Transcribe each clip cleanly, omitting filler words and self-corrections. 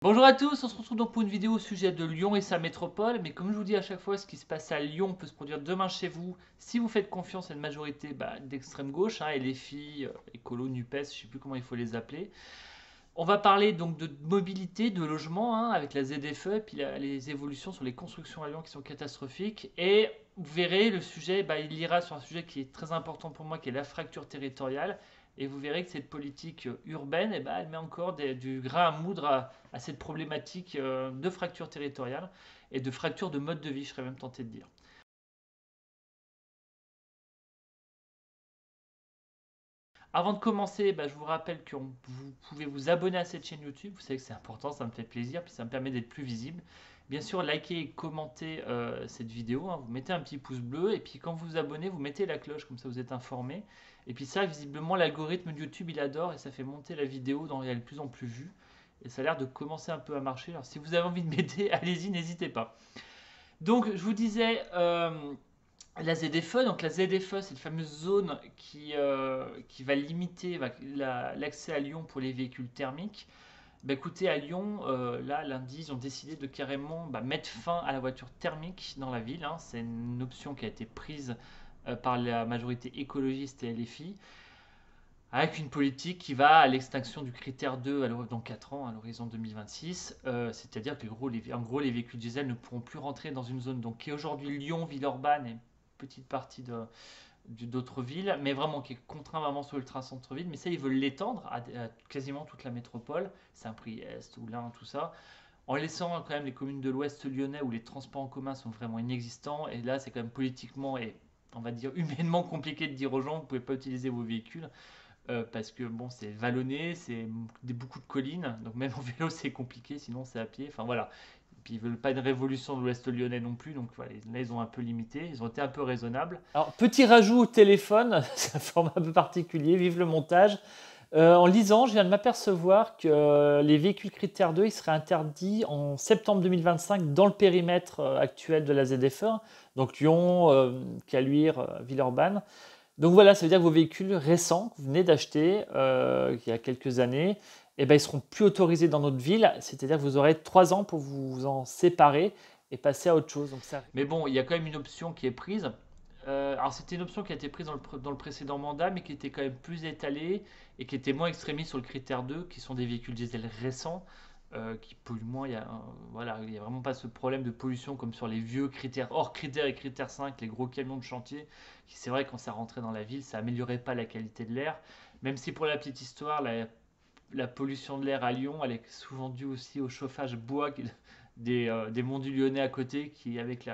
Bonjour à tous, on se retrouve donc pour une vidéo au sujet de Lyon et sa métropole. Mais comme je vous dis à chaque fois, ce qui se passe à Lyon peut se produire demain chez vous si vous faites confiance à une majorité d'extrême gauche, et les filles, écolo, NUPES, je ne sais plus comment il faut les appeler. On va parler donc de mobilité, de logement, avec la ZFE, et puis les évolutions sur les constructions à Lyon qui sont catastrophiques. Et vous verrez, le sujet, il ira sur un sujet qui est très important pour moi, qui est la fracture territoriale. Et vous verrez que cette politique urbaine, elle met encore du grain à moudre à cette problématique de fracture territoriale et de fracture de mode de vie, je serais même tenté de dire. Avant de commencer, je vous rappelle que vous pouvez vous abonner à cette chaîne YouTube. Vous savez que c'est important, ça me fait plaisir, puis ça me permet d'être plus visible. Bien sûr, likez et commentez cette vidéo, vous mettez un petit pouce bleu, et puis quand vous vous abonnez, vous mettez la cloche, comme ça vous êtes informé. Et puis ça, visiblement, l'algorithme de YouTube, il adore, et ça fait monter la vidéo, il y a de plus en plus vues. Et ça a l'air de commencer un peu à marcher. Alors si vous avez envie de m'aider, allez-y, n'hésitez pas. Donc, je vous disais, la ZFE, donc la ZFE, c'est une fameuse zone qui va limiter l'accès à Lyon pour les véhicules thermiques. Écoutez, à Lyon, là, lundi, ils ont décidé de carrément mettre fin à la voiture thermique dans la ville, hein. C'est une option qui a été prise par la majorité écologiste et LFI, avec une politique qui va à l'extinction du critère 2 dans 4 ans, à l'horizon 2026. C'est-à-dire que en gros, les véhicules diesel ne pourront plus rentrer dans une zone qui est aujourd'hui Lyon, Villeurbanne et une petite partie d'autres villes, mais vraiment qui est contraint vraiment sur le train centre-ville. Mais ça, ils veulent l'étendre à quasiment toute la métropole, Saint-Priest, Oullin, tout ça, en laissant quand même les communes de l'Ouest lyonnais où les transports en commun sont vraiment inexistants. Et là, c'est quand même politiquement et on va dire humainement compliqué de dire aux gens, vous ne pouvez pas utiliser vos véhicules. Parce que bon, c'est vallonné, c'est beaucoup de collines, donc même en vélo c'est compliqué, sinon c'est à pied. Enfin voilà. Et puis ils veulent pas une révolution de l'Ouest lyonnais non plus, donc voilà, là ils ont un peu limité, ils ont été un peu raisonnables. Alors, petit rajout au téléphone, c'est un format un peu particulier, vive le montage. En lisant, je viens de m'apercevoir que les véhicules critères 2, ils seraient interdits en septembre 2025 dans le périmètre actuel de la ZFE, donc Lyon, Caluire, Villeurbanne. Donc voilà, ça veut dire que vos véhicules récents, que vous venez d'acheter il y a quelques années, ils ne seront plus autorisés dans notre ville, c'est-à-dire que vous aurez 3 ans pour vous en séparer et passer à autre chose. Donc ça... Mais bon, il y a quand même une option qui est prise. Alors c'était une option qui a été prise dans le précédent mandat, mais qui était quand même plus étalée et qui était moins extrémiste sur le critère 2, qui sont des véhicules diesel récents, qui polluent moins. Voilà, il n'y a vraiment pas ce problème de pollution comme sur les vieux critères, hors critères et critères 5, les gros camions de chantier, qui c'est vrai quand ça rentrait dans la ville, ça améliorait pas la qualité de l'air. Même si pour la petite histoire, la pollution de l'air à Lyon, elle est souvent due aussi au chauffage bois des monts du Lyonnais à côté, qui avec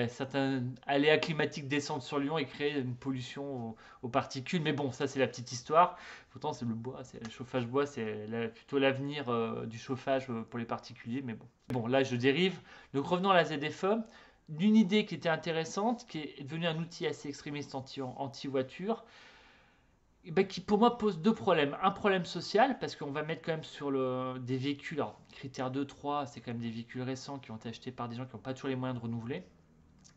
certains aléas climatiques descendent sur Lyon et créent une pollution aux particules. Mais bon, ça c'est la petite histoire. Pourtant, c'est le bois, c'est le chauffage bois, c'est plutôt l'avenir du chauffage pour les particuliers. Mais bon, là je dérive. Donc revenons à la ZFE. D'une idée qui était intéressante, qui est devenue un outil assez extrémiste anti-voiture, qui pour moi pose deux problèmes. Un problème social, parce qu'on va mettre quand même sur des véhicules, alors critère 2, 3, c'est quand même des véhicules récents qui ont été achetés par des gens qui n'ont pas toujours les moyens de renouveler.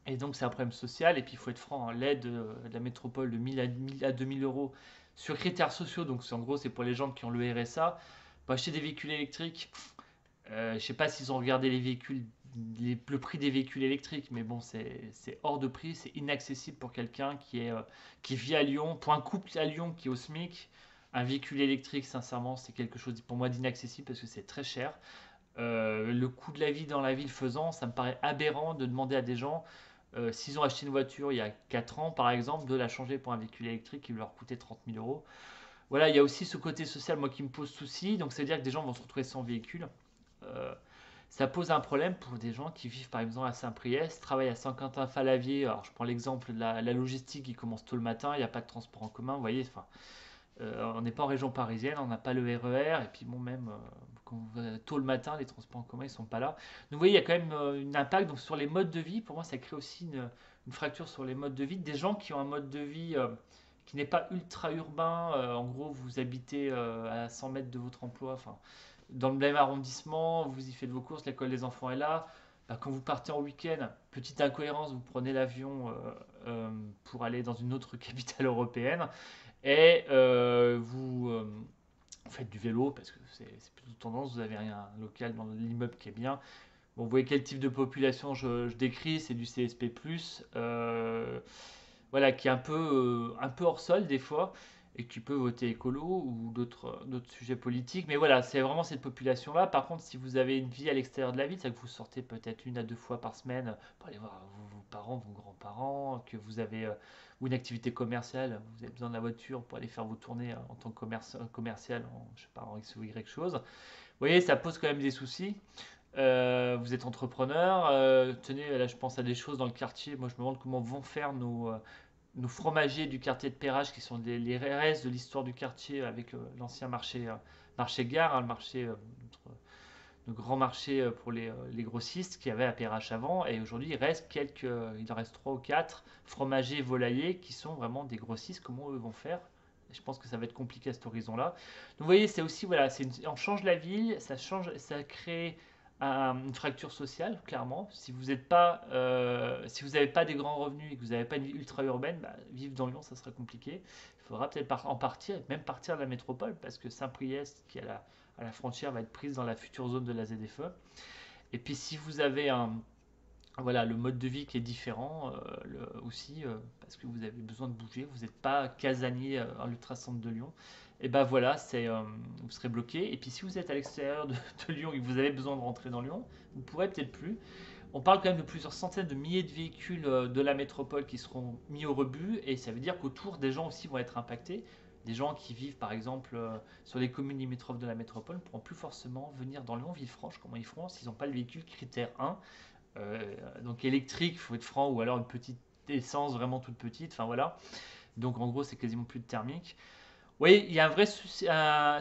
Et donc c'est un problème social, et puis il faut être franc, hein, l'aide de la métropole de 1000 à 2000 euros sur critères sociaux, donc en gros c'est pour les gens qui ont le RSA, pour acheter des véhicules électriques. Je ne sais pas s'ils ont regardé le prix des véhicules électriques, mais bon, c'est hors de prix, c'est inaccessible pour quelqu'un qui vit à Lyon, pour un couple à Lyon qui est au SMIC. Un véhicule électrique, sincèrement, c'est quelque chose pour moi d'inaccessible parce que c'est très cher. Le coût de la vie dans la ville faisant, ça me paraît aberrant de demander à des gens, s'ils ont acheté une voiture il y a 4 ans par exemple, de la changer pour un véhicule électrique qui leur coûtait 30 000 euros. Voilà, il y a aussi ce côté social, moi, qui me pose souci. Donc, c'est-à-dire que des gens vont se retrouver sans véhicule. Euh, Ça pose un problème pour des gens qui vivent par exemple à Saint-Priest, travaillent à Saint-Quentin-Falavier. Alors je prends l'exemple de la logistique qui commence tôt le matin, il n'y a pas de transport en commun, vous voyez, enfin, on n'est pas en région parisienne, on n'a pas le RER, et puis bon, même tôt le matin, les transports en commun, ils sont pas là. Donc vous voyez, il y a quand même un impact donc, sur les modes de vie. Pour moi, ça crée aussi une fracture sur les modes de vie. Des gens qui ont un mode de vie qui n'est pas ultra urbain, en gros, vous habitez à 100 mètres de votre emploi, enfin, dans le même arrondissement, vous y faites vos courses, l'école des enfants est là. Quand vous partez en week-end, petite incohérence, vous prenez l'avion pour aller dans une autre capitale européenne et faites du vélo parce que c'est plutôt tendance, vous avez un local dans l'immeuble qui est bien. Bon, vous voyez quel type de population je décris, c'est du CSP+, voilà, qui est un peu hors sol des fois, et qui peut voter écolo ou d'autres sujets politiques. Mais voilà, c'est vraiment cette population-là. Par contre, si vous avez une vie à l'extérieur de la ville, c'est que vous sortez peut-être 1 à 2 fois par semaine pour aller voir vos parents, vos grands-parents, que vous avez ou une activité commerciale, vous avez besoin de la voiture pour aller faire vos tournées en tant que commercial, je sais pas, en X ou Y chose. Vous voyez, ça pose quand même des soucis. Vous êtes entrepreneur, tenez, là je pense à des choses dans le quartier. Moi je me demande comment vont faire nos fromagers du quartier de Perrache, qui sont les restes de l'histoire du quartier avec l'ancien marché gare, hein, le grand marché pour les grossistes qui avait à Perrache avant. Et aujourd'hui il en reste 3 ou 4 fromagers volaillers qui sont vraiment des grossistes. Comment eux vont faire? Je pense que ça va être compliqué à cet horizon-là. Donc vous voyez, c'est aussi, voilà, on change la ville, ça crée une fracture sociale, clairement. Si vous n'avez pas des grands revenus et que vous n'avez pas une vie ultra urbaine, bah, vivre dans Lyon, ça sera compliqué. Il faudra peut-être en partir, même partir de la métropole, parce que Saint-Priest, qui est à la frontière, va être prise dans la future zone de la ZFE. Et puis si vous avez voilà, le mode de vie qui est différent aussi, parce que vous avez besoin de bouger, vous n'êtes pas casanier à l'ultracentre de Lyon, et ben voilà, vous serez bloqué. Et puis si vous êtes à l'extérieur de Lyon et que vous avez besoin de rentrer dans Lyon, vous ne pourrez peut-être plus. On parle quand même de plusieurs centaines de milliers de véhicules de la métropole qui seront mis au rebut, et ça veut dire qu'autour, des gens aussi vont être impactés. Des gens qui vivent par exemple sur les communes limitrophes de la métropole ne pourront plus forcément venir dans Lyon, Villefranche. Comment ils feront s'ils n'ont pas le véhicule critère 1? Donc électrique, il faut être franc, ou alors une petite essence vraiment toute petite. Enfin voilà. Donc en gros, c'est quasiment plus de thermique. Oui, il y a un vrai souci.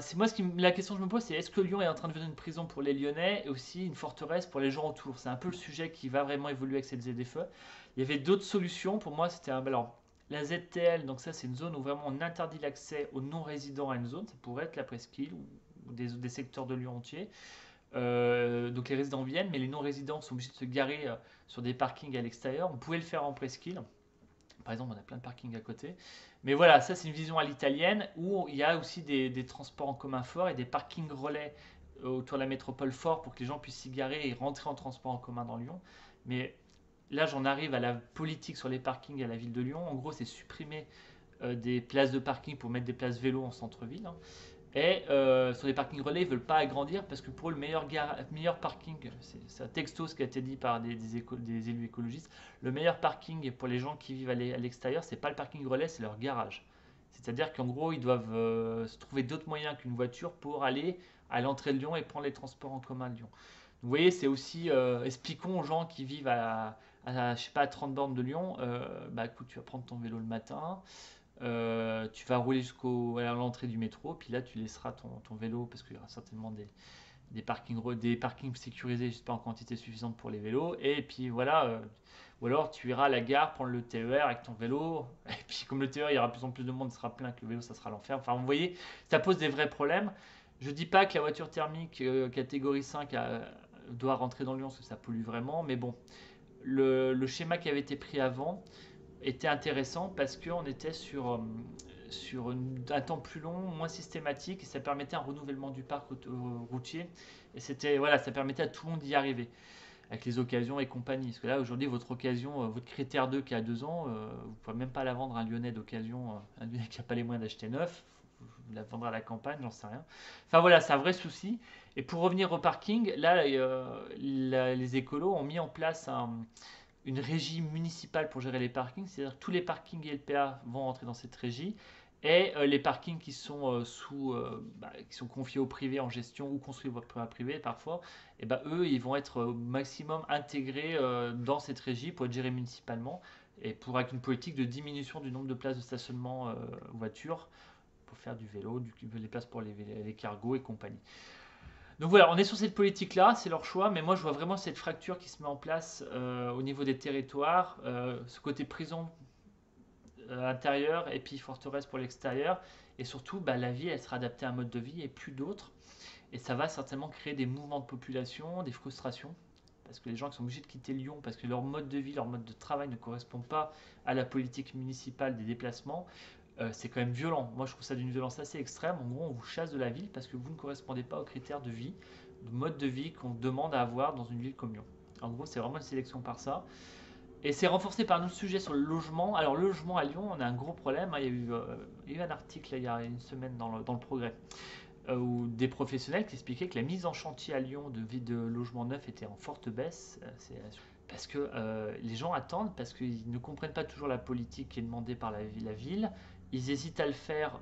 C'est moi la question que je me pose, c'est est-ce que Lyon est en train de devenir une prison pour les Lyonnais et aussi une forteresse pour les gens autour? C'est un peu le sujet qui va vraiment évoluer avec cette ZFE. Il y avait d'autres solutions. Pour moi, c'était alors la ZTL. Donc ça, c'est une zone où vraiment on interdit l'accès aux non-résidents à une zone. Ça pourrait être la presqu'île ou des secteurs de Lyon entiers. Donc les résidents viennent, mais les non-résidents sont obligés de se garer sur des parkings à l'extérieur. On pouvait le faire en presqu'île. Par exemple, on a plein de parkings à côté. Mais voilà, ça c'est une vision à l'italienne où il y a aussi des transports en commun forts et des parkings relais autour de la métropole forts pour que les gens puissent s'y garer et rentrer en transport en commun dans Lyon. Mais là, j'en arrive à la politique sur les parkings à la ville de Lyon. En gros, c'est supprimer des places de parking pour mettre des places vélo en centre-ville, hein. Et sur les parkings relais, ils ne veulent pas agrandir parce que pour eux, le meilleur parking, c'est un texto ce qui a été dit par des élus écologistes, le meilleur parking pour les gens qui vivent à l'extérieur, c'est pas le parking relais, c'est leur garage. C'est-à-dire qu'en gros, ils doivent se trouver d'autres moyens qu'une voiture pour aller à l'entrée de Lyon et prendre les transports en commun de Lyon. Donc, vous voyez, c'est aussi, expliquons aux gens qui vivent je sais pas, à 30 bornes de Lyon, bah écoute, tu vas prendre ton vélo le matin, tu vas rouler à l'entrée du métro, puis là tu laisseras ton vélo parce qu'il y aura certainement des parkings sécurisés, je sais pas, en quantité suffisante pour les vélos. Et puis voilà, ou alors tu iras à la gare prendre le TER avec ton vélo. Et puis comme le TER, il y aura de plus en plus de monde, ça sera plein, que le vélo, ça sera l'enfer. Enfin, vous voyez, ça pose des vrais problèmes. Je dis pas que la voiture thermique catégorie 5 doit rentrer dans Lyon parce que ça pollue vraiment, mais bon, le schéma qui avait été pris avant était intéressant parce qu'on était sur un temps plus long, moins systématique, et ça permettait un renouvellement du parc routier. Et c'était, voilà, ça permettait à tout le monde d'y arriver, avec les occasions et compagnie. Parce que là, aujourd'hui, votre occasion, votre critère 2 qui a 2 ans, vous ne pouvez même pas la vendre à un Lyonnais d'occasion, un Lyonnais qui n'a pas les moyens d'acheter neuf, vous la vendrez à la campagne, j'en sais rien. Enfin voilà, c'est un vrai souci. Et pour revenir au parking, là, les écolos ont mis en place une régie municipale pour gérer les parkings, c'est-à-dire que tous les parkings et LPA vont rentrer dans cette régie, et les parkings qui sont qui sont confiés au privé en gestion ou construits par privé parfois, et ben eux ils vont être au maximum intégrés dans cette régie pour être gérés municipalement et pour avec une politique de diminution du nombre de places de stationnement voitures pour faire du vélo, les places pour les cargos et compagnie. Donc voilà, on est sur cette politique-là, c'est leur choix, mais moi je vois vraiment cette fracture qui se met en place au niveau des territoires, ce côté prison intérieur et puis forteresse pour l'extérieur, et surtout bah, la vie elle sera adaptée à un mode de vie et plus d'autres, et ça va certainement créer des mouvements de population, des frustrations, parce que les gens qui sont obligés de quitter Lyon parce que leur mode de vie, leur mode de travail ne correspond pas à la politique municipale des déplacements, c'est quand même violent. Moi, je trouve ça d'une violence assez extrême. En gros, on vous chasse de la ville parce que vous ne correspondez pas aux critères de vie, de mode de vie qu'on demande à avoir dans une ville comme Lyon. En gros, c'est vraiment une sélection par ça. Et c'est renforcé par un autre sujet sur le logement. Alors, le logement à Lyon, on a un gros problème, hein. Il y a eu un article il y a une semaine dans le Progrès, où des professionnels qui expliquaient que la mise en chantier à Lyon de logements neufs était en forte baisse. Parce que les gens attendent, parce qu'ils ne comprennent pas toujours la politique qui est demandée par la ville. Ils hésitent à le faire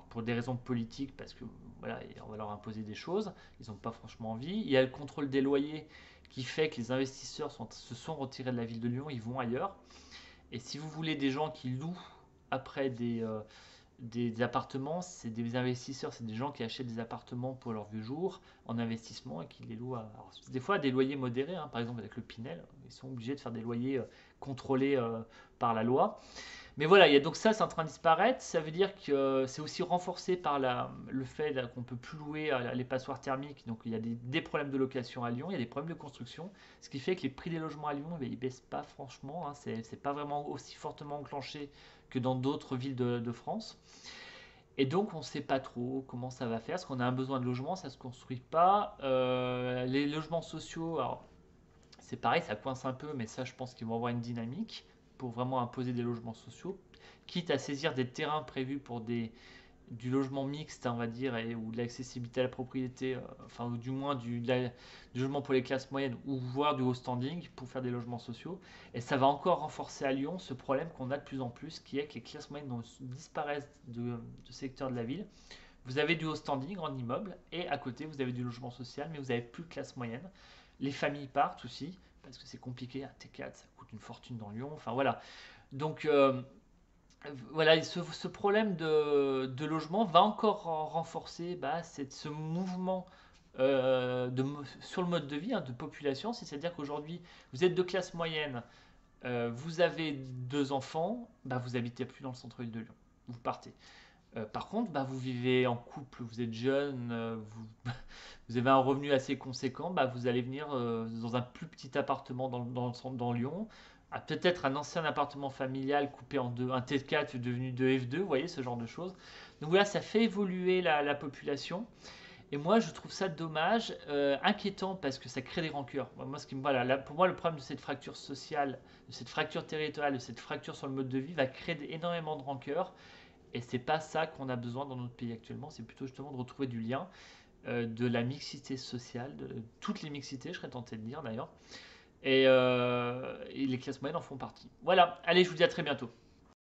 pour des raisons politiques, parce que voilà, on va leur imposer des choses. Ils n'ont pas franchement envie. Il y a le contrôle des loyers qui fait que les investisseurs se sont retirés de la ville de Lyon, ils vont ailleurs. Et si vous voulez des gens qui louent après des appartements, c'est des investisseurs, c'est des gens qui achètent des appartements pour leur vieux jour en investissement et qui les louent des fois à des loyers modérés, hein. Par exemple avec le Pinel, ils sont obligés de faire des loyers contrôlés par la loi. Mais voilà, donc ça, c'est en train de disparaître. Ça veut dire que c'est aussi renforcé par le fait qu'on ne peut plus louer les passoires thermiques. Donc il y a des problèmes de location à Lyon, il y a des problèmes de construction, ce qui fait que les prix des logements à Lyon, ils ne baissent pas franchement, hein. C'est pas vraiment aussi fortement enclenché que dans d'autres villes de France. Et donc on ne sait pas trop comment ça va faire, parce qu'on a un besoin de logement, ça ne se construit pas. Les logements sociaux, alors c'est pareil, ça coince un peu, mais ça je pense qu'ils vont avoir une dynamique pour vraiment imposer des logements sociaux, quitte à saisir des terrains prévus pour du logement mixte, on va dire, ou de l'accessibilité à la propriété, enfin, ou du moins du logement pour les classes moyennes, ou voire du haut standing pour faire des logements sociaux. Et ça va encore renforcer à Lyon ce problème qu'on a de plus en plus, qui est que les classes moyennes disparaissent de secteurs de la ville. Vous avez du haut standing en immeuble, et à côté, vous avez du logement social, mais vous n'avez plus de classe moyenne. Les familles partent aussi, parce que c'est compliqué, un T4, ça coûte une fortune dans Lyon, enfin voilà. Donc, voilà, ce problème de logement va encore renforcer ce mouvement sur le mode de vie, hein, de population. C'est-à-dire qu'aujourd'hui, vous êtes de classe moyenne, vous avez deux enfants, vous habitez plus dans le centre-ville de Lyon. Vous partez. Par contre, vous vivez en couple, vous êtes jeune, vous avez un revenu assez conséquent, vous allez venir dans un plus petit appartement dans Lyon, peut-être un ancien appartement familial coupé en deux, un T4 devenu 2F2, vous voyez, ce genre de choses. Donc voilà, ça fait évoluer la population. Et moi, je trouve ça dommage, inquiétant, parce que ça crée des rancœurs. Moi, voilà, pour moi, le problème de cette fracture sociale, de cette fracture territoriale, de cette fracture sur le mode de vie, va créer énormément de rancœurs. Et c'est pas ça qu'on a besoin dans notre pays actuellement, c'est plutôt justement de retrouver du lien, de la mixité sociale, de toutes les mixités, je serais tenté de dire d'ailleurs. Et les classes moyennes en font partie. Voilà, allez, je vous dis à très bientôt.